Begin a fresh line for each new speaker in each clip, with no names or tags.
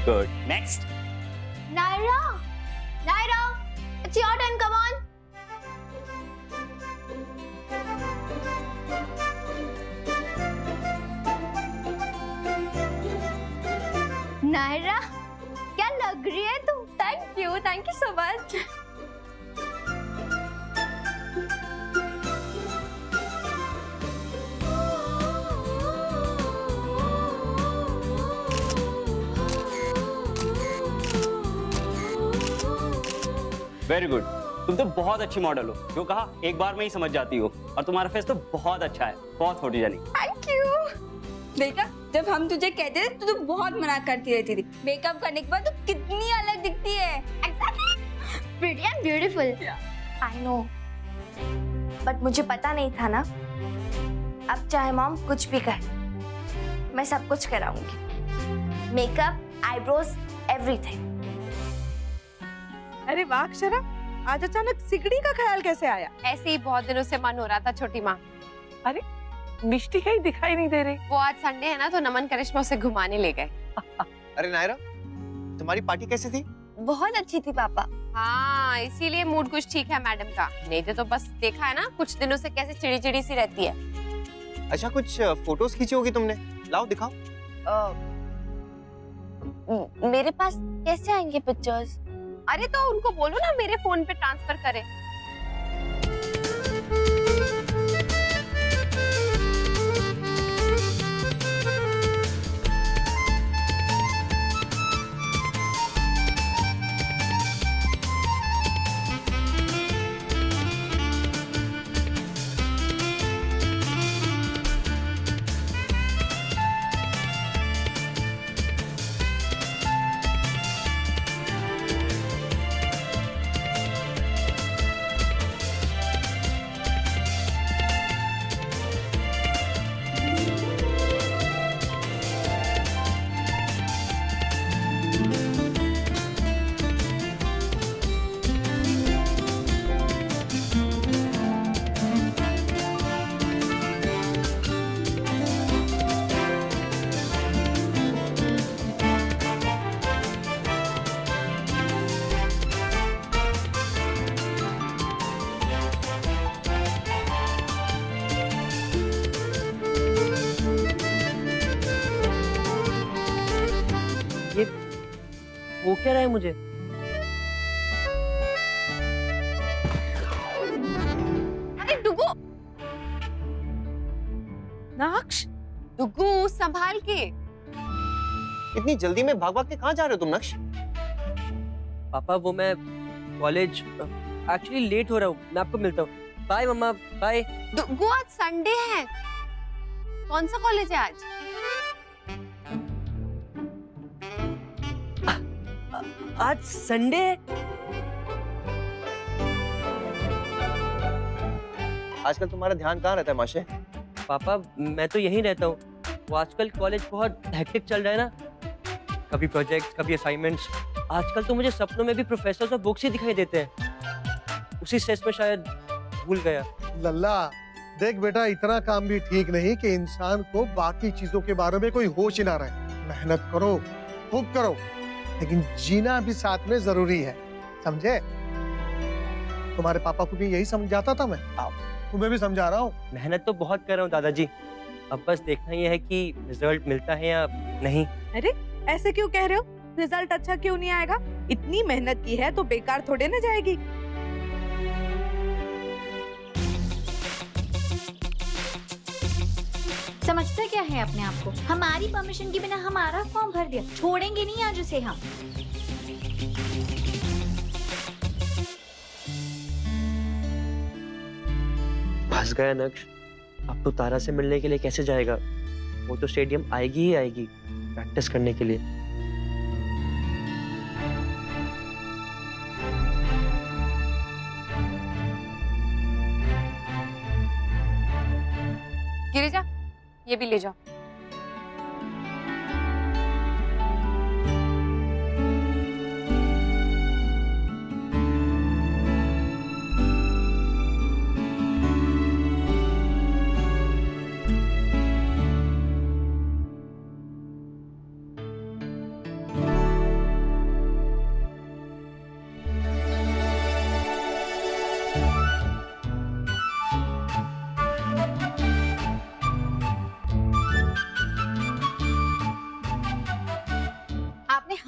Good. Next.
Naira, Naira, it's your turn. Come on. Naira, क्या लग रही है तू? Thank you so much.
Very good, तुम तो बहुत अच्छी मॉडल हो। जो कहा एक बार में ही समझ जाती हो, और तुम्हारा फेस तो बहुत अच्छा है, बहुत फोटोजेनिक।
Thank you.
देखा, जब हम तुझे कहते थे तो तू बहुत मना करती रहती थी। मेकअप करने के बाद तू कितनी अलग दिखती है।
Exactly. Pretty and beautiful. I know. But मुझे पता नहीं था ना। अब चाहे मॉम कुछ भी कहे, मैं सब कुछ कराऊंगी। Makeup, eyebrows, everything.
अरे वाह अक्षरा, आज अचानक सिगड़ी का ख्याल कैसे आया?
ऐसे ही बहुत दिनों से मन हो रहा था छोटी माँ।
अरे मिष्टी कहीं दिखाई नहीं दे रही।
वो आज संडे है ना, तो नमन करिश्मा उसे घुमाने ले गए।
अरे नायरा, तुम्हारी पार्टी कैसी थी?
बहुत अच्छी थी पापा।
हाँ, इसीलिए मूड कुछ ठीक है मैडम का। नहीं तो बस देखा है ना, कुछ दिनों से कैसे चिड़ी चिड़ी सी रहती है।
अच्छा, कुछ फोटोज खींची होगी तुमने, लाओ दिखाओ।
मेरे पास कैसे आएंगे पिक्चर्स?
अरे तो उनको बोलो ना मेरे फोन पे ट्रांसफर करें।
ये वो क्या रहा है मुझे?
अरे डुगू,
नाक्ष,
डुगू संभाल के।
इतनी जल्दी में भाग भाग के कहाँ जा रहे हो तुम नक्श?
पापा वो मैं कॉलेज एक्चुअली लेट हो रहा हूँ, मैं आपको मिलता हूँ। बाय मम्मा, बाय।
डुगू आज संडे है, कौन सा कॉलेज है आज?
आज संडे है?
आजकल तुम्हारा ध्यान कहाँ रहता है माशे?
पापा मैं तो यहीं रहता हूँ। वो आजकल कॉलेज बहुत हेक्टिक चल रहा है ना, कभी प्रोजेक्ट्स, कभी असाइनमेंट्स। आजकल तो मुझे सपनों में भी प्रोफेसर्स और बुक्स ही दिखाई देते हैं। उसी स्ट्रेस में शायद भूल गया।
लल्ला देख बेटा, इतना काम भी ठीक नहीं कि इंसान को बाकी चीजों के बारे में कोई होश ही ना रहे। मेहनत करो, खूब करो, लेकिन जीना भी साथ में जरूरी है, समझे? तुम्हारे पापा को भी यही समझाता था मैं, तुम्हें भी समझा रहा हूँ।
मेहनत तो बहुत कर रहा हूँ दादाजी, अब बस देखना ये है कि रिजल्ट मिलता है या नहीं।
अरे ऐसे क्यों कह रहे हो? रिजल्ट अच्छा क्यों नहीं आएगा? इतनी मेहनत की है तो बेकार थोड़े ना जाएगी।
समझता क्या है अपने आप को? हमारी परमिशन के बिना हमारा फॉर्म भर दिया, छोड़ेंगे नहीं आज उसे हम।
फंस गया नक्श। अब तो तारा से मिलने के लिए कैसे जाएगा? वो तो स्टेडियम आएगी ही आएगी प्रैक्टिस करने के लिए।
गिरिजा, ये भी ले जाओ।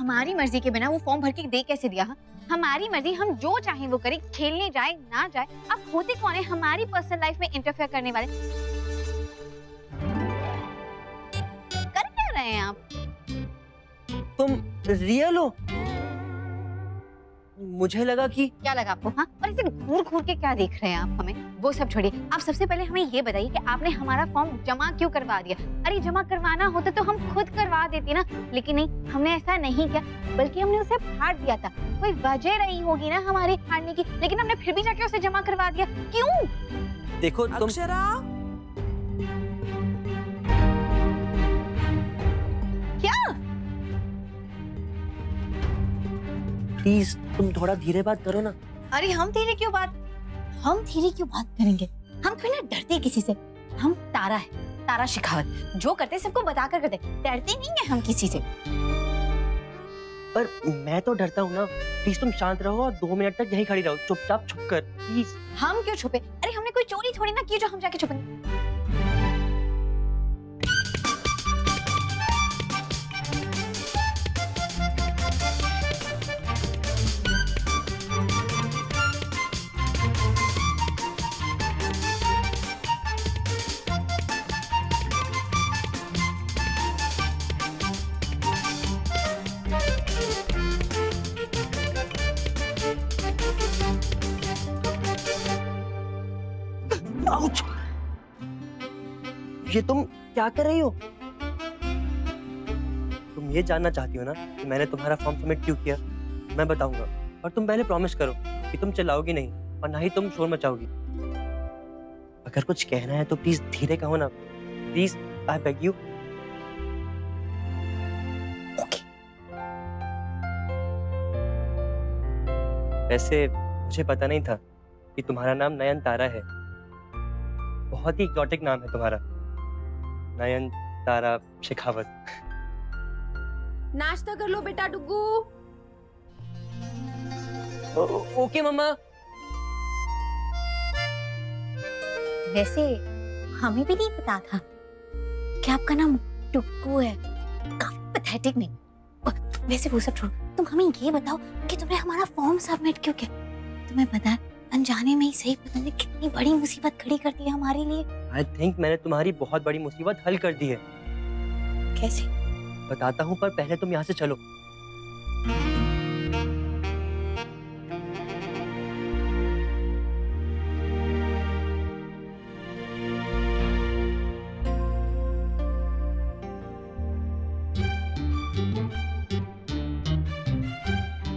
हमारी मर्जी के बिना वो फॉर्म भर के दे कैसे दिया? हमारी मर्जी, हम जो चाहें वो करें, खेलने जाए ना जाए। आप होते कौन है हमारी पर्सनल लाइफ में इंटरफेयर करने वाले? कर क्या रहे हैं आप?
तुम रियल हो? मुझे लगा कि
क्या लगा आपको? हाँ, और इसे घूर घूर के क्या देख रहे हैं आप हमें? वो सब छोड़िए, आप सबसे पहले हमें ये बताइए कि आपने हमारा फॉर्म जमा क्यों करवा दिया? अरे जमा करवाना होता तो हम खुद करवा देते ना, लेकिन नहीं, हमने ऐसा नहीं किया, बल्कि हमने उसे फाड़ दिया था। कोई वजह रही होगी ना हमारे फाड़ने की, लेकिन हमने फिर भी जाके उसे जमा करवा दिया। क्यों?
देखो तुम
अक्षरा,
प्लीज तुम थोड़ा धीरे बात करो ना।
अरे हम धीरे क्यों बात करेंगे? हम कोई ना डरते किसी से। हम तारा है, तारा शेखावत, जो करते सबको बताकर करते, डरते नहीं है हम किसी से।
पर मैं तो डरता हूँ ना। प्लीज तुम शांत रहो और 2 मिनट तक यहीं खड़ी रहो, चुपचाप छुप कर, प्लीज।
हम क्यों छुपे? अरे हमने कोई चोरी थोड़ी ना की जो हम जाके छुपेंगे।
आउच! ये तुम क्या कर रही हो? तुम ये जानना चाहती हो ना कि मैंने तुम्हारा फॉर्म सबमिट क्यों किया? मैं बताऊंगा, पर तुम पहले प्रॉमिस करो कि तुम चिल्लाओगी नहीं और ना ही तुम शोर मचाओगी। अगर कुछ कहना है तो प्लीज धीरे कहो ना, प्लीज, आई बेग यू। वैसे मुझे पता नहीं था कि तुम्हारा नाम नयन तारा है। बहुत ही एक्सोटिक नाम है तुम्हारा, नयन तारा शेखावत।
नाश्ता कर लो बेटा डुगू।
ओके मम्मा।
वैसे हमें भी नहीं पता था कि आपका नाम टुक्कू है। काफी पैथेटिक नेम। वैसे वो सब छोड़ो, तुम हमें ये बताओ कि तुमने हमारा फॉर्म सबमिट क्यों किया? तुम्हें पता है अनजाने में ही सही पता नहीं कितनी बड़ी मुसीबत खड़ी कर दी है हमारे लिए।
आई थिंक मैंने तुम्हारी बहुत बड़ी मुसीबत हल कर दी है।
कैसे?
बताता हूँ, पर पहले तुम यहाँ से चलो।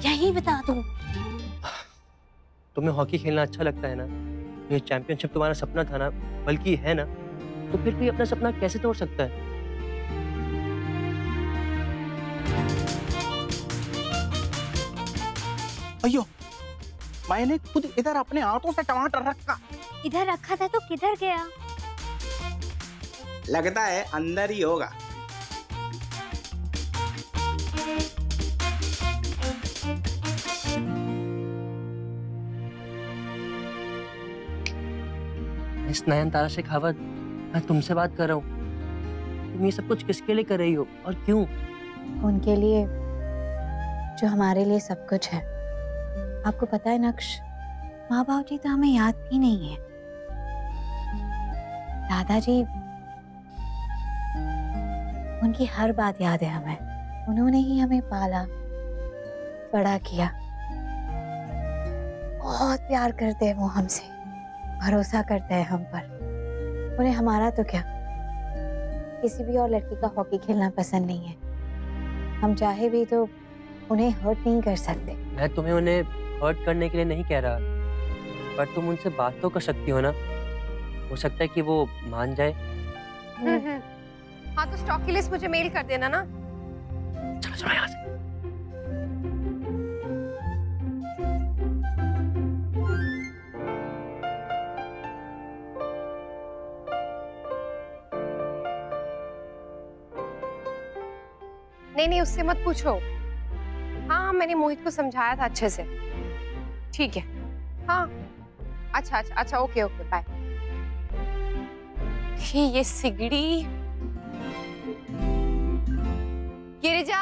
यही बता दूं।
तुम्हें हॉकी खेलना अच्छा लगता है ना? ये चैंपियनशिप तुम्हारा सपना था ना, बल्कि है ना, तो फिर कोई अपना सपना कैसे तोड़ सकता है?
अयो, मैंने खुद इधर अपने हाथों से टमाटर रखा।
इधर रखा था तो किधर गया?
लगता है अंदर ही होगा।
मिस नयन तारा शेखावत, मैं तुमसे बात कर रहा हूँ। तुम ये सब कुछ किसके लिए कर रही हो और क्यों?
उनके लिए जो हमारे लिए सब कुछ है। आपको पता है नक्श, माँ बाप जी तो हमें याद भी नहीं है। दादाजी, उनकी हर बात याद है हमें। उन्होंने ही हमें पाला, बड़ा किया। बहुत प्यार करते हैं वो हमसे, भरोसा करते हैं हम पर। उन्हें हमारा तो क्या, किसी भी और लड़की का हॉकी खेलना पसंद नहीं है। हम चाहे भी तो उन्हें हर्ट नहीं कर सकते।
मैं तुम्हें उन्हें हर्ट करने के लिए नहीं कह रहा, पर तुम उनसे बात तो कर सकती हो ना। हो सकता है कि वो मान जाए।
हाँ, तो स्टॉक की लिस्ट मुझे मेल कर देना ना।
चलो चलो यहाँ से।
नहीं नहीं, उससे मत पूछो। हाँ, मैंने मोहित को समझाया था अच्छे से। ठीक है, हाँ, अच्छा अच्छा अच्छा, ओके ओके, बाय। ये सिगड़ी, गिरिजा,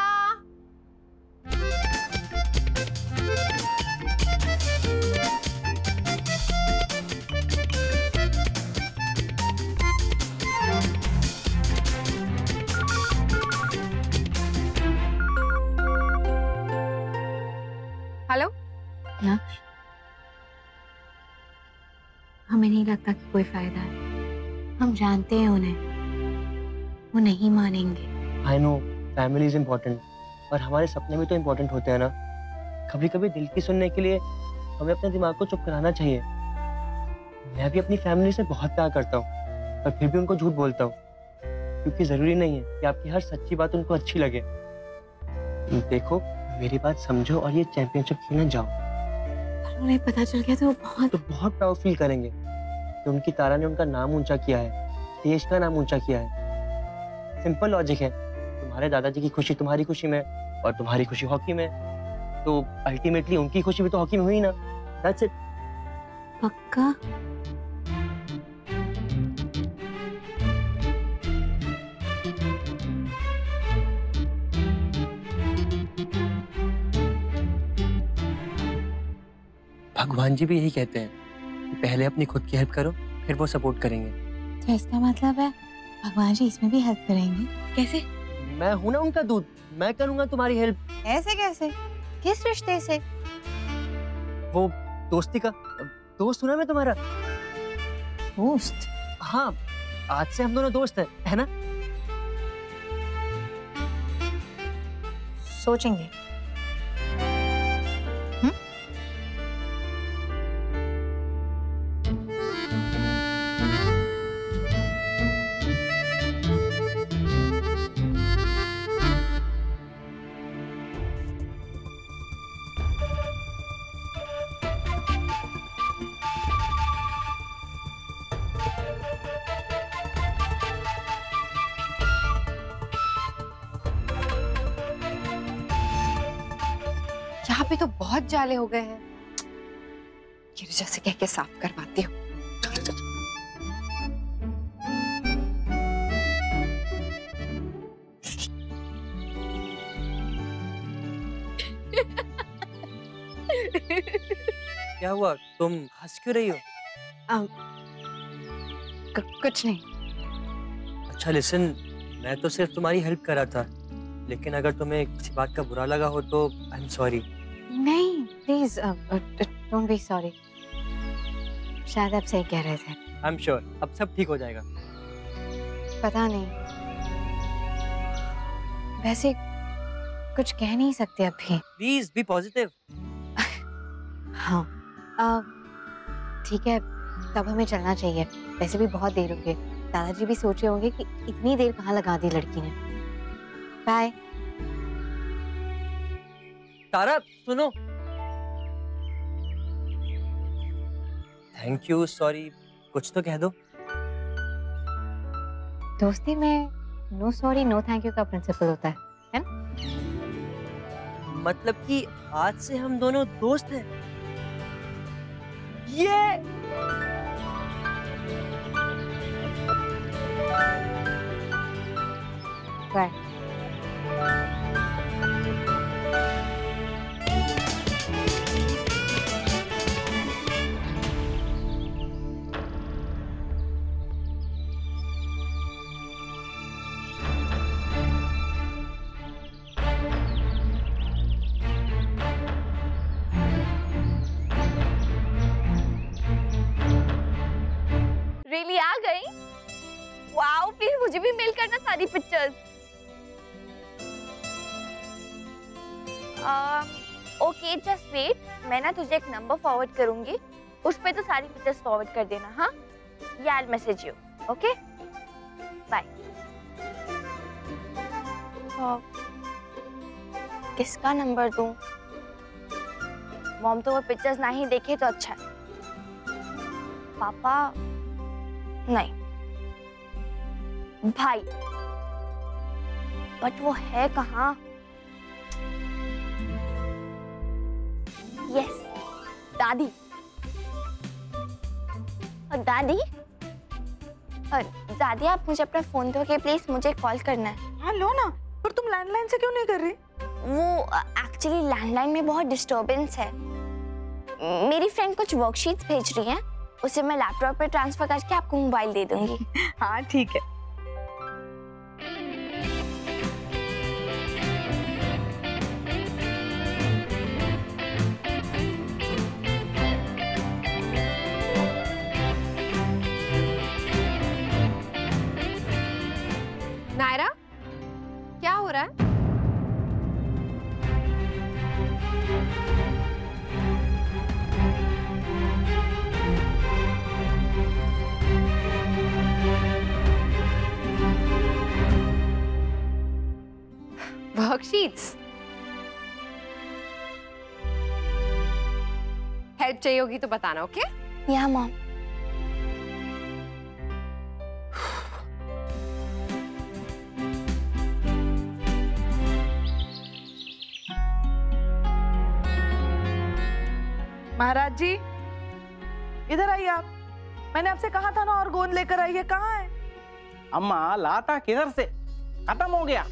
हमें नहीं लगता कि कोई फायदा है। हम जानते हैं उन्हें, वो नहीं मानेंगे।
I know family is important, पर हमारे सपने भी तो इम्पोर्टेंट होते हैं ना। कभी कभी दिल की सुनने के लिए हमें अपने दिमाग को चुप कराना चाहिए। मैं भी अपनी फैमिली से बहुत प्यार करता हूँ, पर फिर भी उनको झूठ बोलता हूँ, क्योंकि जरूरी नहीं है कि आपकी हर सच्ची बात उनको अच्छी लगे। देखो मेरी बात समझो और ये चैंपियनशिप खेलने जाओ।
पर उन्हें पता चल गया तो वो
बहुत प्राउड फील करेंगे कि उनकी तारा ने उनका नाम ऊंचा किया है, देश का नाम ऊंचा किया है। सिंपल लॉजिक है, तुम्हारे दादाजी की खुशी तुम्हारी खुशी में और तुम्हारी खुशी हॉकी में, तो अल्टीमेटली उनकी खुशी भी तो हॉकी में हुई ना। That's it.
पक्का?
भगवान जी भी यही कहते हैं कि पहले अपनी खुद की हेल्प करो, फिर वो सपोर्ट करेंगे।
तो इसका मतलब है भगवान जी इसमें भी हेल्प करेंगे? कैसे?
मैं हूं ना उनका दूध, मैं करूंगा तुम्हारी हेल्प।
ऐसे कैसे? किस रिश्ते से?
वो दोस्ती का दोस्त हूं ना मैं तुम्हारा।
दोस्त?
हाँ, आज से हम दोनों दोस्त हैं, है ना?
सोचेंगे।
यहाँ पे तो बहुत जाले हो गए हैं। गिरिजा से कह के साफ करवाती हूँ।
क्या हुआ, तुम हंस क्यों रही हो?
कुछ नहीं।
अच्छा लिसन, मैं तो सिर्फ तुम्हारी हेल्प कर रहा था, लेकिन अगर तुम्हें किसी बात का बुरा लगा हो तो आई एम सॉरी।
नहीं प्लीज डोंट बी सॉरी। शायद आप सही कह रहे थे।
आई एम श्योर अब सब ठीक हो जाएगा।
पता नहीं, वैसे कुछ कह नहीं सकते अभी।
Please be positive.
हाँ ठीक है, तब हमें चलना चाहिए। वैसे भी बहुत देर हो गई। दादाजी भी सोच रहे होंगे कि इतनी देर कहाँ लगा दी लड़की ने। बाय।
तारा सुनो। थैंक यू, सॉरी, कुछ तो कह दो।
दोस्ती में no sorry no thank you का प्रिंसिपल होता है ना?
मतलब कि आज से हम दोनों दोस्त हैं। ये
बाय।
रियली आ गई? वाओ, प्लीज मुझे भी मेल करना सारी पिक्चर्स। ओके जस्ट वेट, मैं ना तुझे एक नंबर फॉरवर्ड करूंगी, उस पे तो सारी पिक्चर्स फॉरवर्ड कर देना। हाँ, या I message you. Okay bye. किसका नंबर दूं? मॉम तो वो पिक्चर्स ना ही देखे तो अच्छा है। पापा नहीं, भाई, बट वो है कहाँ? यस, दादी। दादी, दादी आप मुझे अपना फोन दोगे प्लीज, मुझे कॉल करना है।
हाँ लो ना, पर तुम लैंडलाइन से क्यों नहीं कर रही?
वो एक्चुअली लैंडलाइन में बहुत डिस्टरबेंस है। मेरी फ्रेंड कुछ वर्कशीट्स भेज रही हैं, उसे मैं लैपटॉप पे ट्रांसफर करके आपको मोबाइल दे दूंगी।
हाँ ठीक है।
नायरा, क्या हो रहा है? वर्कशीट्स। हेल्प चाहिए होगी तो बताना, ओके?
या मॉम।
महाराज जी, इधर आइए आप। मैंने आपसे कहा था ना और गोंद लेकर आइए, कहाँ है?
अम्मा लाता किधर से, खत्म हो गया।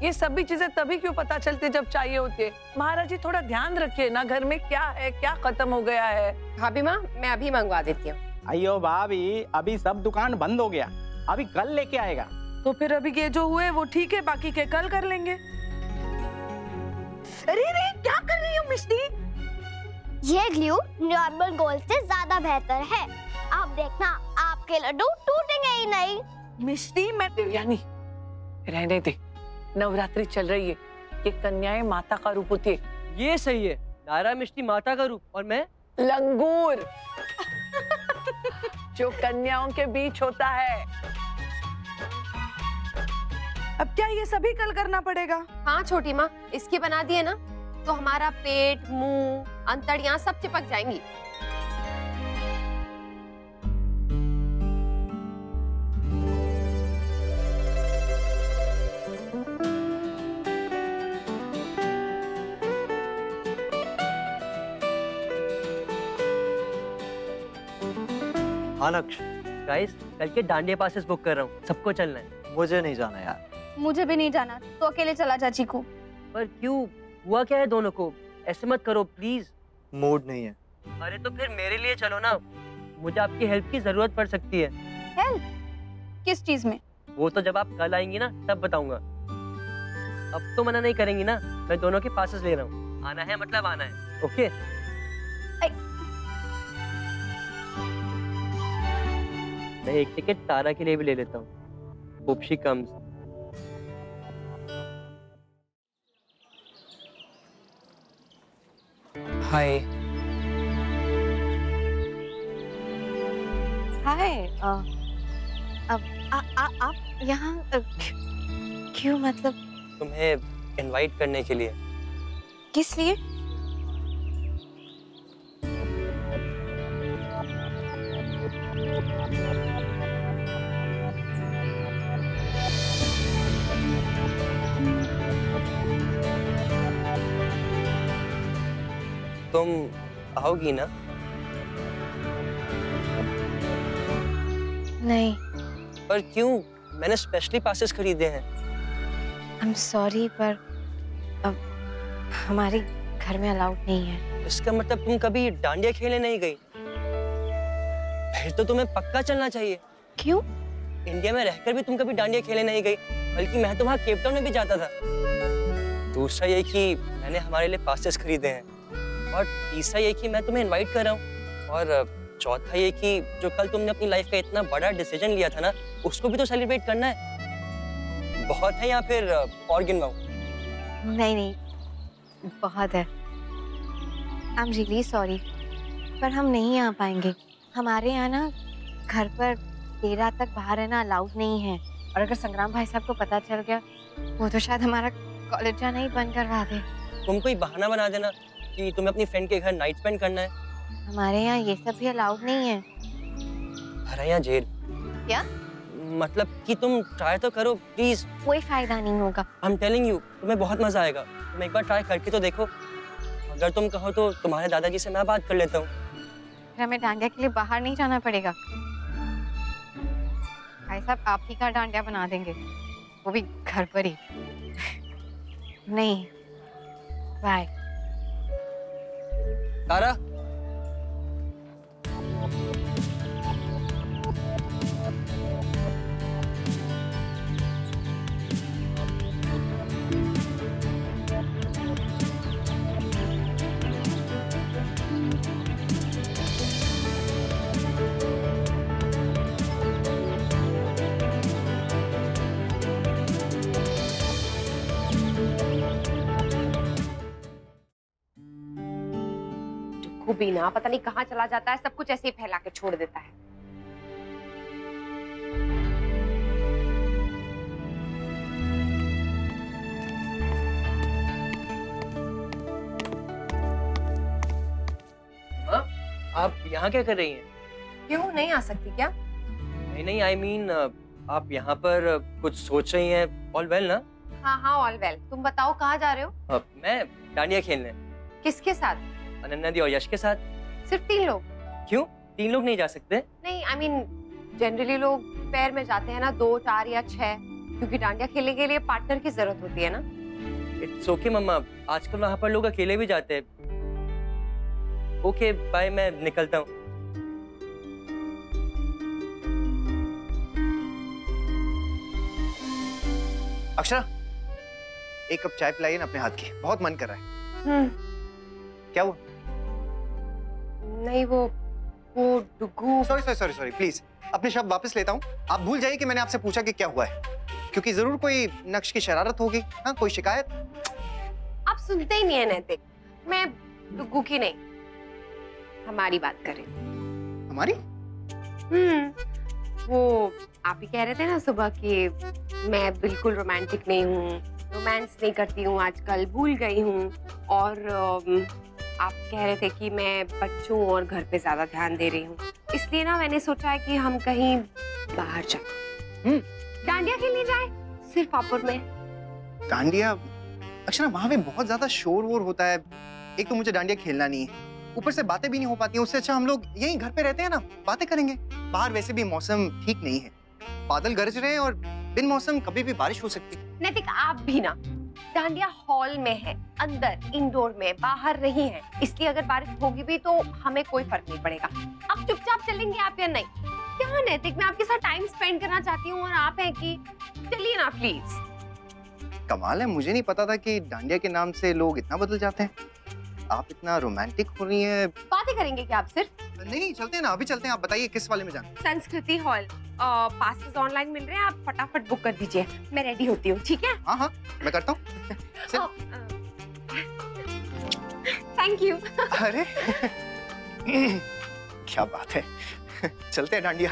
ये सभी चीजें तभी क्यों पता चलती जब चाहिए होती है। महाराज जी थोड़ा ध्यान रखिए ना, घर में क्या है, क्या खत्म हो गया है।
भाभी माँ, मैं अभी मंगवा देती हूँ।
अयो भाभी, अभी सब दुकान बंद हो गया, अभी कल लेके आएगा।
तो फिर अभी ये जो हुए वो ठीक है, बाकी के कल कर लेंगे। अरे अरे, क्या कर रही हो मिष्टी?
ये ग्लू नॉर्मल गोल्ड से ज्यादा बेहतर है। आप देखना, आपके लड्डू टूटेंगे ही नहीं।
मिष्टी, मैं
देवयानी रहने दे, नवरात्रि चल रही है, ये कन्याएं माता का रूप होती है।
ये सही है, नायरा मिष्टी माता का रूप और मैं
लंगूर जो कन्याओं के बीच होता है।
अब क्या ये सभी कल करना पड़ेगा?
हाँ छोटी माँ, इसकी बना दिए ना तो हमारा पेट, मुंह, अंतड़ियाँ सब चिपक जाएंगी।
हाँ लक्ष्य, गाइस कल के डांडिया पासेस बुक कर रहा हूँ, सबको चलना है।
मुझे नहीं जाना यार।
मुझे भी नहीं जाना, तो अकेले चला जा चीकू।
पर क्यों, हुआ क्या है दोनों को? ऐसे मत करो प्लीज।
मूड नहीं है।
अरे तो फिर मेरे लिए चलो ना, मुझे आपकी हेल्प की जरूरत पड़ सकती है।
हेल्प? किस चीज में?
वो तो जब आप कल आएंगी ना तब बताऊंगा। अब तो मना नहीं करेंगी ना, मैं दोनों के पासेस ले रहा हूँ। आना है मतलब आना है, ओके? मैं एक टिकट तारा के लिए भी ले लेता हूँ। Hope she comes.
Hi.
Hi. आप यहाँ क्यों, मतलब?
तुम्हें इनवाइट करने के लिए।
किस लिए?
तुम आओगी ना?
नहीं।
पर क्यों? मैंने स्पेशली पासेस खरीदे हैं।
I'm sorry, पर अब हमारे घर में अलाउड नहीं है।
इसका मतलब तुम कभी डांडिया खेलने नहीं गई? फिर तो तुम्हें पक्का चलना चाहिए।
क्यों?
इंडिया में रहकर भी तुम कभी डांडिया खेलने नहीं गई, बल्कि मैं तो वहाँ केप टाउन में भी जाता था। दूसरा ये कि मैंने हमारे लिए पासेस खरीदे हैं, और तीसरा ये कि मैं तुम्हें इनवाइट कर रहा हूँ, और चौथा ये कि जो कल तुमने अपनी लाइफ का इतना बड़ा डिसीजन लिया था ना, उसको भी तो सेलिब्रेट करना है। बहुत है या फिर और गिनवाऊं?
नहीं नहीं, बहुत है। I'm really sorry, पर हम नहीं आ पाएंगे। हमारे यहाँ ना घर पर देर रात तक बाहर रहना अलाउड नहीं है, और अगर संग्राम भाई साहब को पता चल गया, वो तो शायद हमारा कॉलेज जाना ही बंद करवा दे।
तुम कोई बहाना बना देना कि तुम्हें अपनी फ्रेंड के घर नाइट स्पेंड करना है।
हमारे यहाँ ये सब भी अलाउड नहीं है।
अरे यहाँ जेल।
क्या?
मतलब कि तुम ट्राई तो करो प्लीज।
कोई फायदा नहीं होगा।
आई एम टेलिंग यू, तुम्हें बहुत मजा आएगा। तुम एक बार ट्राई करके तो देखो। अगर तुम कहो तो तुम्हारे दादाजी से मैं बात कर लेता हूँ।
हमें डांडिया के लिए बाहर नहीं जाना पड़ेगा। भाई साहब आप ही का डांडिया बना देंगे, वो भी घर पर ही। नहीं, बाय।
तारा,
भी ना पता नहीं कहाँ चला जाता है, सब कुछ ऐसे ही फैला के छोड़ देता है।
आप यहाँ क्या कर रही हैं?
क्यों नहीं आ सकती क्या?
नहीं, आई मीन आप यहाँ पर कुछ सोच रही हैं? ऑल वेल ना?
हाँ हाँ ऑल वेल। तुम बताओ कहाँ जा रहे हो?
मैं डांडिया खेलने।
किसके साथ?
अनन्या दी और यश के साथ।
सिर्फ 3 लोग?
क्यों 3 लोग नहीं जा सकते?
नहीं आई मीन जनरली लोग पेयर में जाते हैं ना, 2, 4 या 6, क्योंकि डांडिया खेलने के लिए पार्टनर की जरूरत होती है ना।
इट्स ओके मम्मा, आजकल वहाँ पर लोग अकेले भी जाते हैं। ओके बाय, मैं निकलता हूँ।
अक्षरा, एक कप चाय पिलाइए ना अपने हाथ की, बहुत मन कर रहा है। क्या हुआ?
नहीं वो डुगू।
सॉरी प्लीज, अपने शब्द वापस लेता हूँ। आप भूल जाइए कि मैंने आपसे पूछा कि क्या हुआ है, क्योंकि जरूर कोई नक्श की शरारत होगी। हाँ, कोई शिकायत?
आप सुनते ही नहीं है नैतिक। मैं डुगू की नहीं, हमारी बात करें।
हमारी?
वो आप ही कह रहे थे ना सुबह कि मैं बिल्कुल रोमांटिक नहीं हूँ, रोमांस नहीं करती हूँ आजकल, भूल गई हूँ। और आप कह रहे थे कि मैं बच्चों और घर पे ज्यादा ध्यान दे रही हूँ, इसलिए ना मैंने सोचा है कि हम कहीं बाहर जाए, डांडिया खेलने जाए, सिर्फ पापुर में।
डांडिया? अक्षरा, वहाँ पे बहुत ज्यादा शोर वोर होता है। एक तो मुझे डांडिया खेलना नहीं है, ऊपर से बातें भी नहीं हो पाती हैं। उससे अच्छा हम लोग यहीं घर पे रहते हैं ना, बातें करेंगे। बाहर वैसे भी मौसम ठीक नहीं है, बादल गरज रहे हैं और बिन मौसम कभी भी बारिश हो सकती है।
नैतिक आप भी ना, डांडिया हॉल में है, अंदर इंडोर में, बाहर नहीं है, इसलिए अगर बारिश होगी भी तो हमें कोई फर्क नहीं पड़ेगा। अब चुपचाप चलेंगे आप या नहीं? क्या नैतिक, मैं आपके साथ टाइम स्पेंड करना चाहती हूँ और आप हैं कि चलिए ना प्लीज।
कमाल है, मुझे नहीं पता था कि डांडिया के नाम से लोग इतना बदल जाते हैं। आप इतना रोमांटिक हो रही हैं।
बातें करेंगे क्या आप सिर्फ?
नहीं, चलते हैं ना, अभी चलते हैं। आप बताइए किस वाले में जाना?
संस्कृति हॉल। पासेस ऑनलाइन मिल रहे हैं, आप फटाफट बुक कर दीजिए, मैं रेडी होती हूँ। ठीक है?
हाँ हाँ, मैं करता हूँ।
Thank you.
अरे क्या बात है, चलते हैं डांडिया।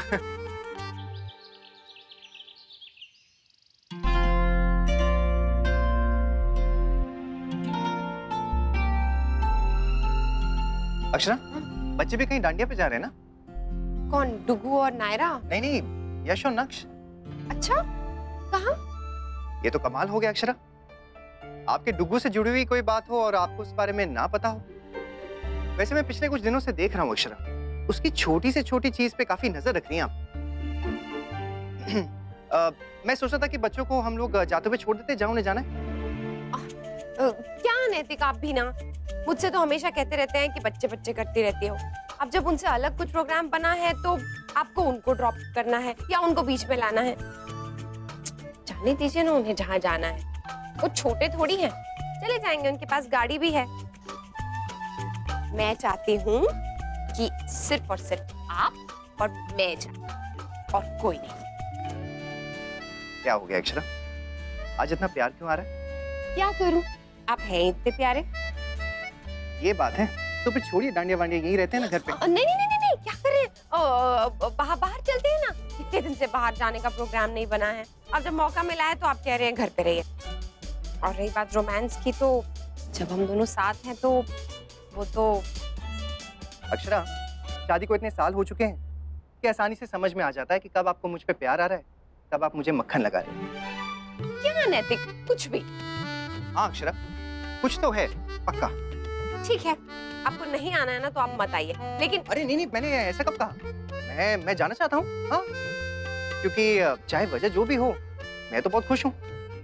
अक्षरा, बच्चे भी कहीं डांडिया पे जा रहे हैं ना?
कौन, डुगू और नायरा?
नहीं, यश और नक्श।
अच्छा, कहाँ?
ये तो कमाल हो गया अक्षरा, आपके डुगू से जुड़ी हुई कोई बात हो और आपको उस बारे में ना पता हो। वैसे मैं पिछले कुछ दिनों से देख रहा हूँ अक्षरा, उसकी छोटी से छोटी चीज पे काफी नजर रख रही हैं आप। मैं सोचा था कि बच्चों को हम लोग जाते हुए छोड़ देते, जहाँ उन्हें जाना है।
क्या नैतिक, आप भी ना मुझसे तो हमेशा कहते रहते हैं कि बच्चे बच्चे करती रहती हो। अब जब उनसे अलग कुछ प्रोग्राम बना है तो आपको उनको ड्रॉप करना है या उनको बीच में लाना है। जाने दीजिए ना उन्हें जहाँ जाना है, वो छोटे थोड़ी हैं, चले जाएंगे, उनके पास गाड़ी भी है। मैं चाहती हूँ कि सिर्फ और सिर्फ आप और मैं जाए और कोई नहीं।
क्या हो गया अक्षरा, आज इतना प्यार क्यों आ रहा है?
क्या करूं, आप हैं इतने प्यारे।
ये बात है, तो फिर छोड़िए, डांडिया वांडिया यहीं रहते हैं ना घर पे।
नहीं, क्या करें, बाहर चलते हैं ना, इतने दिन से बाहर जाने का प्रोग्राम नहीं बना है, अब जब मौका मिला है तो आप कह रहे हैं घर पे रहिए। और रही बात रोमांस की, तो जब हम दोनों साथ हैं तो वो तो।
अक्षरा, शादी को इतने साल हो चुके हैं कि आसानी से समझ में आ जाता है कि कब आपको मुझ पे प्यार आ रहा है, कब आप मुझे मक्खन लगा रहे हैं।
क्या नैतिक, कुछ भी।
हाँ अक्षरा, कुछ तो है पक्का।
ठीक है, आपको नहीं आना है ना तो आप मत आइए, लेकिन।
अरे नहीं, मैंने ऐसा कब कहा? मैं जाना चाहता हूँ। हाँ, क्योंकि चाहे वजह जो भी हो, मैं तो बहुत खुश हूँ,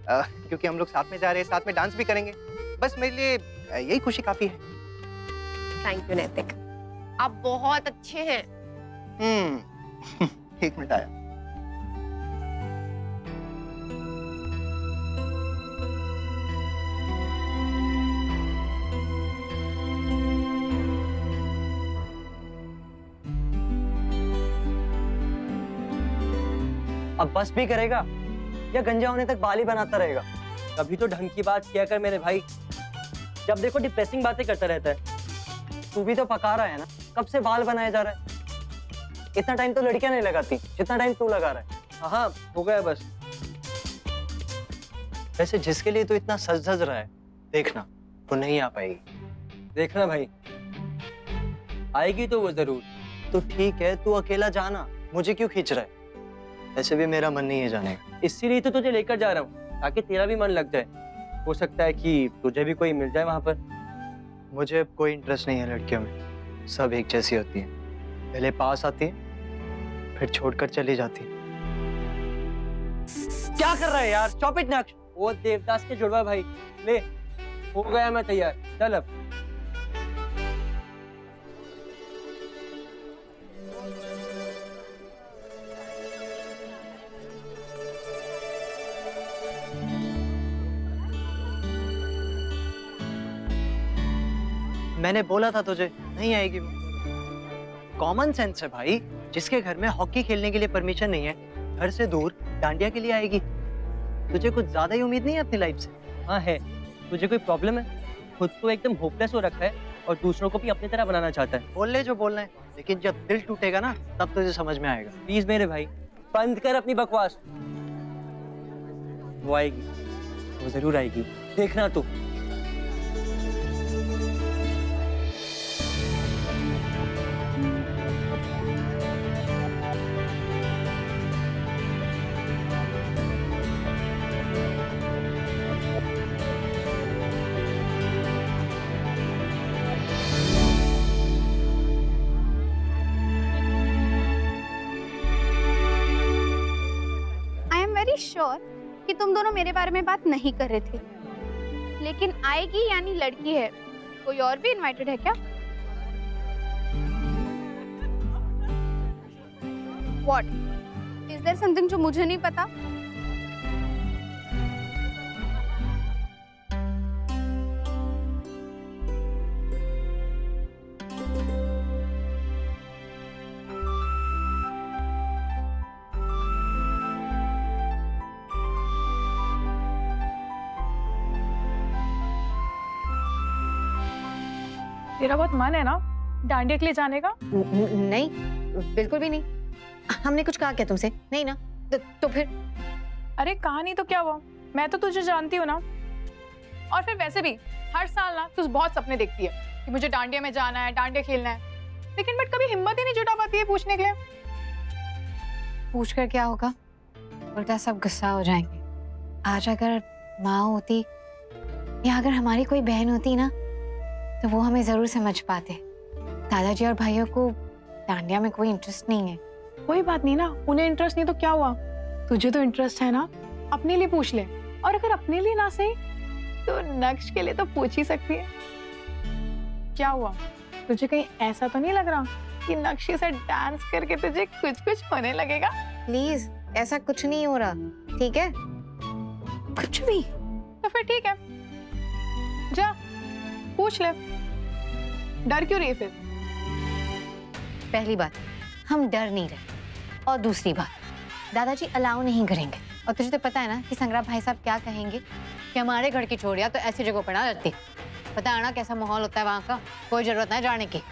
क्योंकि हम लोग साथ में जा रहे हैं, साथ में डांस भी करेंगे। बस मेरे लिए यही खुशी काफी है।
थैंक यू नैतिक, आप बहुत अच्छे हैं।
एक मिनट आया।
अब बस भी करेगा या गंजा होने तक बाल ही बनाता रहेगा? कभी तो ढंग की बात किया कर मेरे भाई, जब देखो डिप्रेसिंग बातें करता रहता है। तू भी तो पका रहा है ना, कब से बाल बनाया जा रहा है? इतना टाइम तो लड़कियां नहीं लगाती जितना टाइम तू लगा रहा है। हाँ हो गया बस। वैसे जिसके लिए तू इतना सज धज रहा है, देखना वो नहीं आ पाएगी। देखना भाई, आएगी तो वो जरूर। तो ठीक है, तू अकेला जाना, मुझे क्यों खींच रहा है? ऐसे भी मेरा मन नहीं है जाने का, इसीलिए तो तुझे लेकर जा रहा हूँ, ताकि तेरा भी मन लग जाए। हो सकता है कि तुझे भी कोई मिल जाए वहां पर। मुझे अब कोई इंटरेस्ट नहीं है लड़कियों में, सब एक जैसी होती हैं। पहले पास आती है, फिर छोड़कर चली जाती है। क्या कर रहा है यार? स्टॉप इट नक्श। वो देवदास के जुड़वा भाई, ले हो गया मैं तैयार, चल अब। मैंने बोला था तुझे, नहीं आएगी वो। कॉमन सेंस है भाई, जिसके घर में हॉकी खेलने के लिए परमिशन नहीं है, घर से दूर डांडिया के लिए आएगी। तुझे कुछ ज्यादा ही उम्मीद नहीं है अपनी लाइफ से? हाँ है। तुझे कोई प्रॉब्लम है? खुद तो एकदम होपलेस हो रखा है और दूसरों को भी अपनी तरह बनाना चाहता है। बोल ले जो बोलना है, लेकिन जब दिल टूटेगा ना, तब तुझे समझ में आएगा। प्लीज मेरे भाई, बंद कर अपनी बकवास। वो आएगी, वो जरूर आएगी, देखना तू।
श्योर कि तुम दोनों मेरे बारे में बात नहीं कर रहे थे, लेकिन आएगी यानी लड़की है। कोई और भी इनवाइटेड है क्या? What? Is there something जो मुझे नहीं पता?
तेरा बहुत मन है ना डांडिया के लिए जाने का?
नहीं, बिल्कुल भी नहीं। हमने कुछ कहा क्या तुमसे? नहीं ना। तो फिर?
अरे कहानी तो क्या हुआ, मैं तो तुझे जानती हूँ ना। और फिर वैसे भी हर साल ना तू बहुत सपने देखती है कि मुझे डांडिया में जाना है, डांडिया खेलना है, लेकिन बट कभी हिम्मत ही नहीं जुटा पाती है पूछने के लिए।
पूछ कर क्या होगा? उल्टा सब गुस्सा हो जाएंगे। आज अगर माँ होती या अगर हमारी कोई बहन होती ना, तो वो हमें जरूर समझ पाते। दादाजी और भाइयों को डांडिया में कोई इंटरेस्ट नहीं है।
कोई बात नहीं ना, उन्हें इंटरेस्ट नहीं तो क्या हुआ, तुझे तो इंटरेस्ट है ना, अपने लिए पूछ ले। और अगर अपने लिए ना सही तो नक्श के लिए तो पूछ ही सकती है। क्या हुआ, तुझे कहीं ऐसा तो नहीं लग रहा कि नक्श से डांस करके तुझे कुछ कुछ होने लगेगा?
प्लीज, ऐसा कुछ नहीं हो रहा, ठीक है? कुछ भी?
तो फिर ठीक है, जा पूछ ले। डर क्यों रही फिर?
पहली बात, हम डर नहीं रहे, और दूसरी बात, दादाजी अलाउ नहीं करेंगे। और तुझे तो पता है ना कि संग्राम भाई साहब क्या कहेंगे कि हमारे घर की छोड़िया तो ऐसी जगह पर ना रहती। पता है ना कैसा माहौल होता है वहाँ का, कोई जरूरत नहीं जाने की।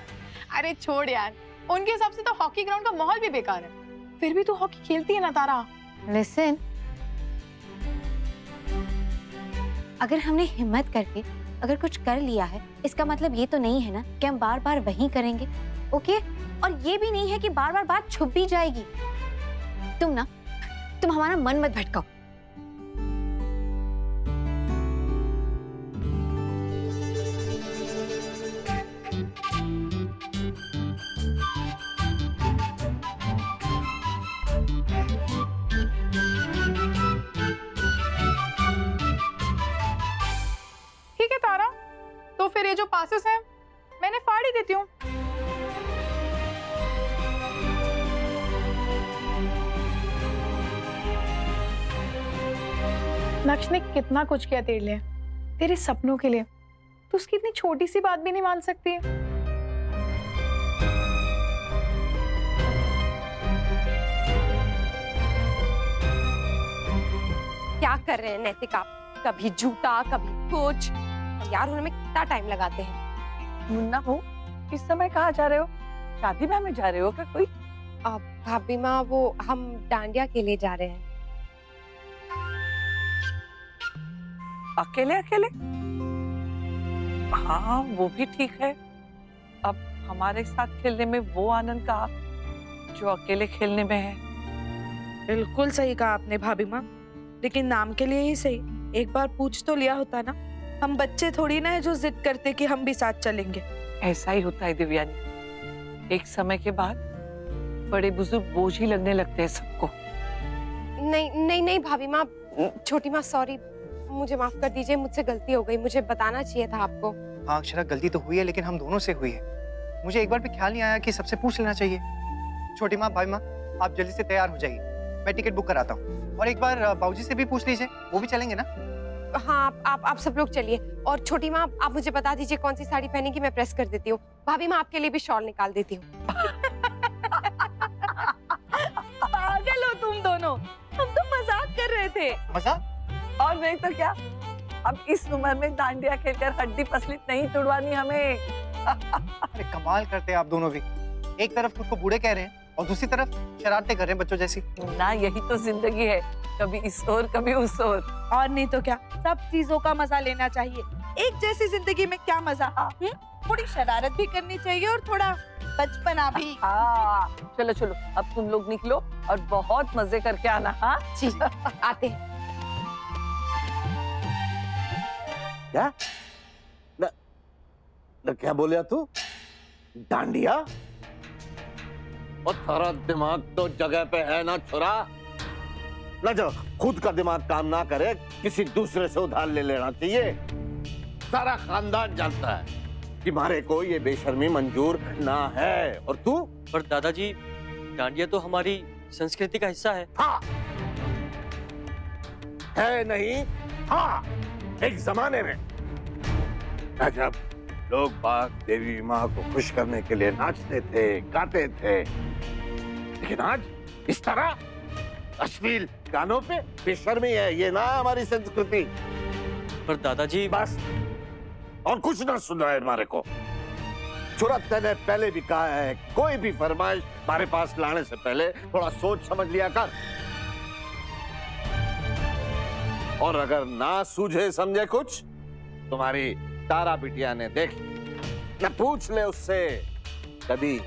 अरे छोड़ यार, उनके हिसाब से तो हॉकी ग्राउंड का माहौल भी बेकार है। फिर भी तू हॉकी खेलती है ना तारा।
लिसन, अगर हमने हिम्मत करके अगर कुछ कर लिया है, इसका मतलब ये तो नहीं है ना कि हम बार बार वही करेंगे, ओके? और ये भी नहीं है कि बार बार बात छुप भी जाएगी। तुम हमारा मन मत भटकाओ।
ठीक है तारा, तो फिर ये जो पासेस हैं मैंने फाड़ ही देती हूँ। नक्श ने कितना कुछ किया तेरे लिए, तेरे सपनों के लिए, तो उसकी इतनी छोटी सी बात भी नहीं मान सकती है?
क्या कर रहे हैं नैतिका? कभी जूता, कभी कुछ। यार उनमें कितना टाइम लगाते हैं।
मुन्ना हो,
इस समय कहाँ जा रहे हो? शादी ब्याह में जा रहे हो क्या कोई?
भाभी माँ, वो हम डांडिया के लिए जा रहे हैं।
अकेले अकेले? हाँ वो भी ठीक है। अब हमारे साथ खेलने में वो आनंद कहाँ जो अकेले खेलने में है।
बिल्कुल सही कहा आपने भाभी माँ, लेकिन नाम के लिए ही सही एक बार पूछ तो लिया होता ना। हम बच्चे थोड़ी ना है जो जिद करते कि हम भी साथ चलेंगे।
ऐसा ही होता है दिव्यानी, एक समय के बाद बड़े बुजुर्ग बोझ ही लगने लगते हैं सबको।
नहीं नहीं नहीं भाभी माँ, छोटी माँ सॉरी, मुझे माफ कर दीजिए, मुझसे गलती हो गई, मुझे बताना चाहिए था आपको।
हाँ अक्षरा, गलती तो हुई है लेकिन हम दोनों से हुई है। मुझे एक बार भी ख्याल नहीं आया कि सबसे पूछ लेना चाहिए। छोटी माँ, भाई माँ, आप जल्दी से तैयार हो जाइए, मैं टिकट बुक कराता हूँ। और एक बार बाबूजी से भी पूछ लीजिए, वो भी चलेंगे ना?
हाँ आप सब लोग चलिए। और छोटी माँ, आप मुझे बता दीजिए कौन सी साड़ी पहनेगी, मैं प्रेस कर देती हूँ। भाभी माँ, आपके लिए भी शॉल निकाल देती हूँ।
पागल हो तुम दोनों, हम तो मजाक कर रहे थे।
मजाक?
और नहीं तो क्या, अब इस उम्र में डांडिया खेलकर हड्डी पसली नहीं तुड़वानी हमें।
अरे कमाल करते हैं आप दोनों भी, एक तरफ खुद को बूढ़े कह रहे हैं और दूसरी तरफ शरारतें कर रहे हैं बच्चों जैसी।
ना यही तो जिंदगी है, कभी इस ओर कभी उस ओर।
और नहीं तो क्या, सब चीजों का मजा लेना चाहिए। एक जैसी जिंदगी में क्या मजा, थोड़ी शरारत भी करनी चाहिए और थोड़ा बचपना भी।
हाँ चलो चलो, अब तुम लोग निकलो और बहुत मजे करके आना। हाँ
जी आते हैं।
क्या न क्या बोलिया तू? डांडिया? और तेरा दिमाग तो जगह पे है ना छोरा? ना जो खुद का दिमाग काम ना करे, किसी दूसरे से उधार ले लेना चाहिए। सारा खानदान जानता है कि हमारे को ये बेशर्मी मंजूर ना है। और तू?
पर दादाजी, डांडिया तो हमारी संस्कृति का हिस्सा है।
हाँ है नहीं? हाँ, एक जमाने में जब लोग बाग देवी माँ को खुश करने के लिए नाचते थे, गाते थे, लेकिन आज इस तरह अश्लील गानों पे बेशर्मी है, ये ना हमारी संस्कृति।
पर दादाजी,
बस और कुछ ना सुना है हमारे को। चुरत ने पहले भी कहा है, कोई भी फरमाइश हमारे पास लाने से पहले थोड़ा सोच समझ लिया कर। और अगर ना सूझे समझे कुछ, तुम्हारी तारा बिटिया ने देख, न पूछ ले उससे, कभी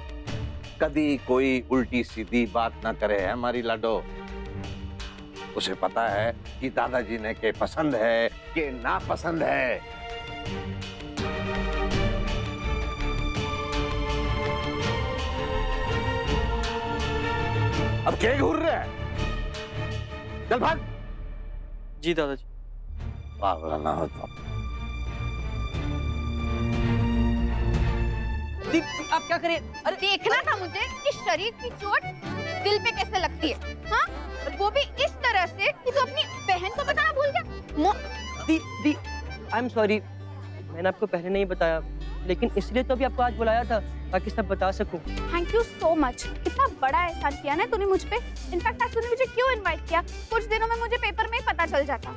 कभी कोई उल्टी सीधी बात ना करे है हमारी लाडो। उसे पता है कि दादाजी ने के पसंद है के ना पसंद है। अब क्या घूर रहा है? चल भाग।
जी दादाजी।
पागल ना हो तो।
आप क्या करें? अरे देखना था मुझे कि शरीर की चोट दिल पे कैसे लगती है। हाँ, और वो भी इस तरह से कि तू अपनी बहन को बताना भूल गया।
दी आई एम सॉरी, मैंने आपको पहले नहीं बताया, लेकिन इसलिए तो अभी आपको आज बुलाया था ताकि सब बता सकूं।
थैंक यू सो मच, कितना बड़ा एहसान किया ना तूने मुझ पे। इनफैक्ट आज तूने मुझे क्यों इनवाइट किया, कुछ दिनों में मुझे पेपर में ही पता चल जाता।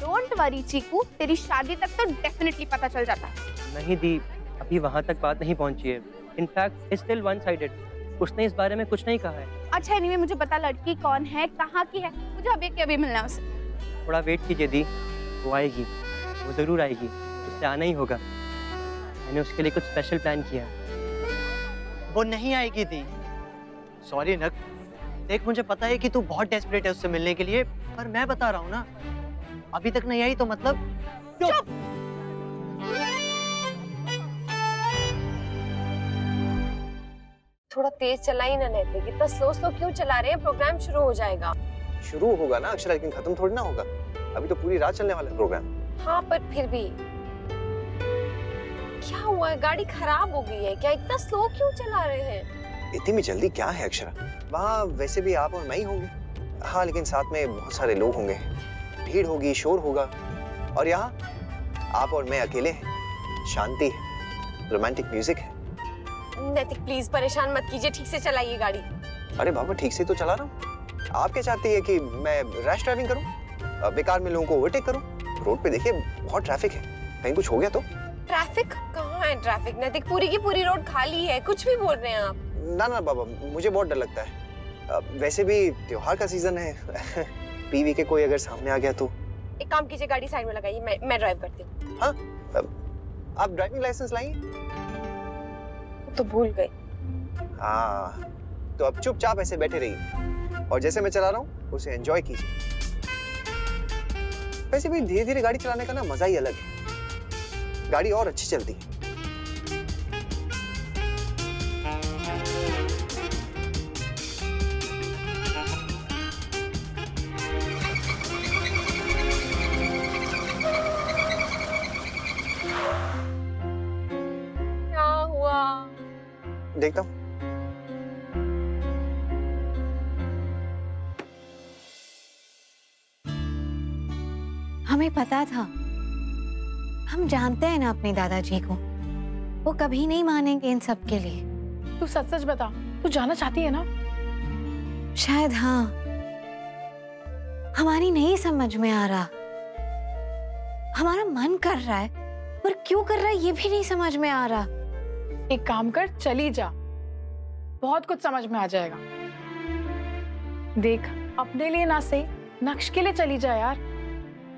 डोंट वरी चीकू, तेरी शादी तक तो डेफिनेटली पता चल जाता।
नहीं दी, अभी वहाँ तक बात नहीं पहुँची है। In fact it's still one sided, उसने इस बारे में कुछ नहीं कहा है।
अच्छा एनीवे मुझे बता लड़की कौन है, कहाँ की है, मुझे अभी के अभी मिलना है उससे।
थोड़ा वेट कीजिए दी, वो आएगी, वो जरूर आएगी, उससे आना ही होगा। मैंने उसके लिए कुछ स्पेशल प्लान किया है।
वो नहीं आएगी दी, सॉरी नक। देख मुझे पता है कि तू बहुत डेस्परेट है उससे मिलने के लिए, पर मैं बता रहा हूँ ना, अभी तक नहीं आई तो मतलब चुप।
थोड़ा तेज चलाई ना लेते, कितना स्लो क्यों चला रहे हैं? प्रोग्राम शुरू हो जाएगा।
शुरू होगा ना अक्षरा, लेकिन खत्म थोड़ी ना होगा। अभी तो पूरी रात चलने वाला है प्रोग्राम।
हाँ पर फिर भी क्या हुआ है? गाड़ी खराब हो गई है क्या? इतना स्लो क्यों चला रहे हैं?
इतनी में जल्दी क्या है अक्षरा? वहाँ वैसे भी आप और मैं ही होंगे। हाँ लेकिन साथ में बहुत सारे लोग होंगे, भीड़ होगी, शोर होगा। और यहाँ आप और मैं अकेले हैं, शांति है, रोमांटिक म्यूजिक है।
नैतिक प्लीज परेशान मत कीजिए, ठीक से चलाइए गाड़ी।
अरे बाबा ठीक से तो चला रहा हूँ। आप क्या चाहती है कि मैं रैश ड्राइविंग करूँ, बेकार में लोगों को ओवरटेक करूँ? रोड पे देखिए बहुत ट्रैफिक है, कहीं कुछ हो गया तो?
ट्रैफिक कहाँ है? ट्रैफिक नैतिक, पूरी की पूरी रोड खाली है। कुछ भी बोल रहे हैं आप।
ना ना बाबा, मुझे बहुत डर लगता है। वैसे भी त्योहार का सीजन है। पीवी के कोई अगर सामने आ गया तो।
एक काम कीजिए, गाड़ी साइड में लगाइए, मैं ड्राइव करती हूँ।
हाँ, आप ड्राइविंग लाइसेंस लाइए?
तो भूल गई।
हाँ, तो अब चुपचाप ऐसे बैठे रहिए और जैसे मैं चला रहा हूँ उसे एंजॉय कीजिए। वैसे भी धीरे धीरे गाड़ी चलाने का ना मजा ही अलग है, गाड़ी और अच्छी चलती है।
क्या हुआ?
देखता हूँ।
हमें पता था, हम जानते हैं ना अपने दादाजी को, वो कभी नहीं मानेंगे इन सब के लिए।
तू सच सच बता, तू जाना चाहती है ना?
शायद हाँ, हमारी नहीं समझ में आ रहा। हमारा मन कर रहा है पर क्यों कर रहा है ये भी नहीं समझ में आ रहा।
एक काम कर, चली जा, बहुत कुछ समझ में आ जाएगा। देख, अपने लिए ना सही, नक्श के लिए चली जा यार,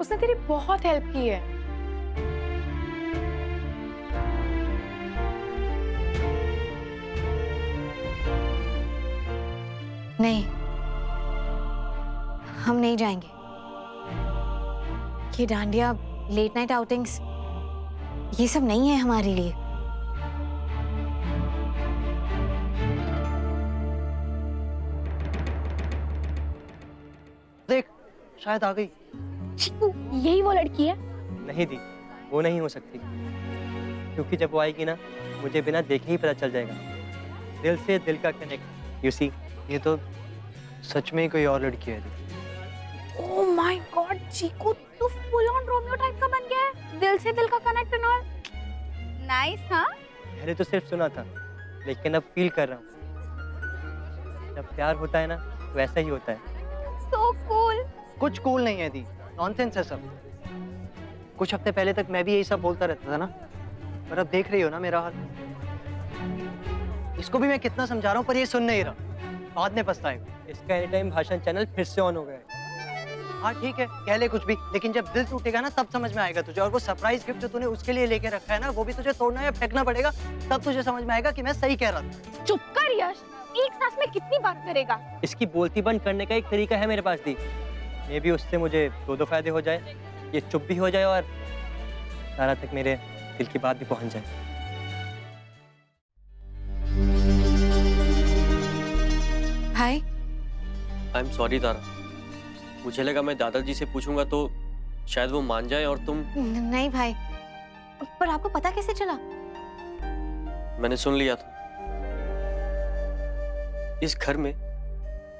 उसने तेरी बहुत हेल्प की है।
नहीं, हम नहीं जाएंगे। ये डांडिया, लेट नाइट आउटिंग्स, ये सब नहीं है हमारे लिए।
देख, शायद आ गई।
यही वो लड़की है?
नहीं दी, वो नहीं हो सकती, क्योंकि जब वो आएगी ना, मुझे बिना देखे ही पता चल जाएगा। दिल से दिल का कनेक्ट, यू सी।
ये तो सच में ही कोई और लड़की है।
ओह माय गॉड चीकू, तू फुल ऑन रोमियो टाइप का बन गया है, दिल से दिल का कनेक्ट एंड ऑल।
नाइस, हाँ?
पहले तो सिर्फ सुना था, लेकिन अब फील कर रहा हूँ। जब प्यार होता है ना, वैसा ही होता है।
So cool.
कुछ कूल नहीं है दी, नॉनसेंस है सब। कुछ हफ्ते पहले तक मैं भी यही सब बोलता रहता था ना, पर अब देख रही हो ना मेरा हाल। इसको भी मैं कितना समझा रहा हूँ पर ये सुन नहीं रहा, बाद में पछताएगा।
इसका एनी टाइम भाषण चैनल फिर से ऑन हो गया है।
हाँ ठीक है, कह ले कुछ भी, लेकिन जब दिल टूटेगा ना तब समझ में आएगा तुझे। और वो सरप्राइज गिफ्ट जो तूने उसके लिए लेके रखा है ना, वो भी तुझे तोड़ना या फेंकना पड़ेगा, तब तुझे समझ में आएगा कि मैं सही कह रहा था।
चुप कर यश, एक सांस में कितनी बात करेगा?
इसकी बोलती बंद करने का एक तरीका है मेरे पास दी। मे भी उससे मुझे दो फायदे हो जाए, ये चुप भी हो जाए और तारा तक मेरे दिल की बात भी पहुंच जाए।
भाई,
आई एम सॉरी तारा, मुझे लगा मैं दादाजी से पूछूंगा तो शायद वो मान जाए और तुम।
नहीं भाई, पर आपको पता कैसे चला?
मैंने सुन लिया था। इस घर में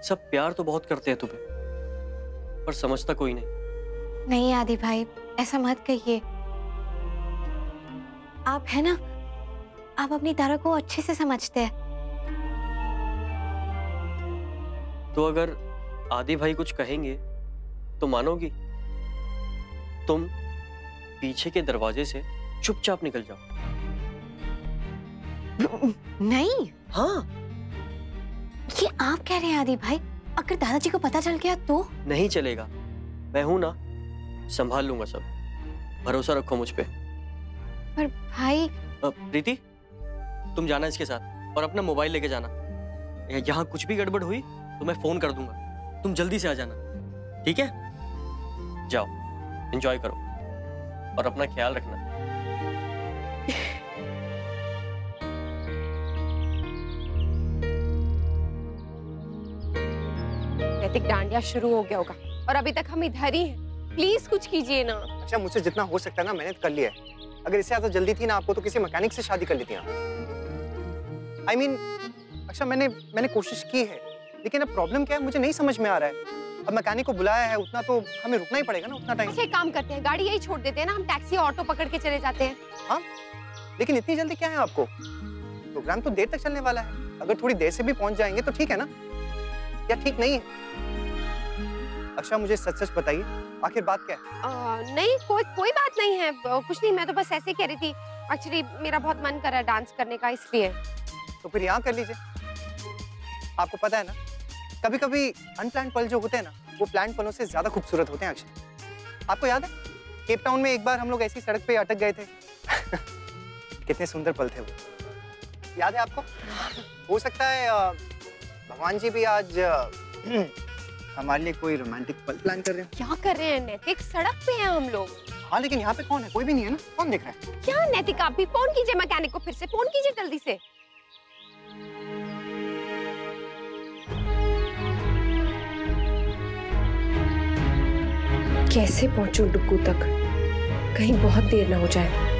सब प्यार तो बहुत करते हैं तुम्हें, पर समझता कोई नहीं।
नहीं आदि भाई, ऐसा मत कहिए। आप है ना, आप अपनी तारा को अच्छे से समझते हैं।
तो अगर आदि भाई कुछ कहेंगे तो मानोगी? तुम पीछे के दरवाजे से चुपचाप निकल जाओ।
नहीं।
हाँ,
ये आप कह रहे हैं आदि भाई? अगर दादाजी को पता चल गया तो?
नहीं चलेगा, मैं हूं ना, संभाल लूंगा सब, भरोसा रखो मुझ पे।
पर भाई।
प्रीति, तुम जाना इसके साथ और अपना मोबाइल लेके जाना। यहाँ कुछ भी गड़बड़ हुई तो मैं फोन कर दूंगा, तुम जल्दी से आ जाना, ठीक है? जाओ, एंजॉय करो और अपना ख्याल रखना।
नैतिक, डांडिया शुरू हो गया होगा और अभी तक हम इधर ही हैं। प्लीज कुछ कीजिए ना।
अच्छा, मुझसे जितना हो सकता है ना मैंने कर लिया है। अगर इससे ज्यादा जल्दी थी ना आपको तो किसी मैकेनिक से शादी कर लेती आप। I mean, अच्छा मैंने कोशिश की है, लेकिन अब प्रॉब्लम क्या है मुझे नहीं समझ में आ रहा है। अब मैकेनिक को बुलाया है, उतना तो हमें रुकना ही पड़ेगा ना, उतना टाइम।
अच्छा, एक काम करते हैं, गाड़ी यही छोड़ देते हैं ना, हम टैक्सी ऑटो पकड़ के चले जाते हैं।
हाँ, लेकिन इतनी जल्दी क्या है आपको? प्रोग्राम तो देर तक चलने वाला है, अगर थोड़ी देर से भी पहुंच जाएंगे तो ठीक है ना, या ठीक नहीं है? अच्छा, मुझे सच सच बताइए, आखिर बात क्या है?
नहीं, कोई बात नहीं है, कुछ नहीं, मैं तो बस ऐसे कह रही थी एक्चुअली मेरा बहुत मन कर रहा है डांस करने का, इसलिए।
तो फिर यहाँ कर लीजिए। आपको पता है ना, कभी कभी अनप्लान्ड पल जो होते हैं ना, वो प्लान पलों से ज्यादा खूबसूरत होते हैं। अक्षय, आपको याद है केप टाउन में एक बार हम लोग ऐसी सड़क पे अटक गए थे? कितने सुंदर पल थे वो, याद है आपको? हो सकता है भगवान जी भी आज हमारे लिए कोई रोमांटिक पल प्लान कर रहे हैं।
क्या कर रहे हैं नैतिक? सड़क पे हैं हम लोग।
हाँ, लेकिन यहाँ पे कौन है? कोई भी नहीं है ना? कौन देख रहा है?
क्या नैतिक, आप भी फोन कीजिए मैकेनिक को, फिर से फोन कीजिए जल्दी से। कैसे पहुंचूं डुग्गू तक, कहीं बहुत देर ना हो जाए।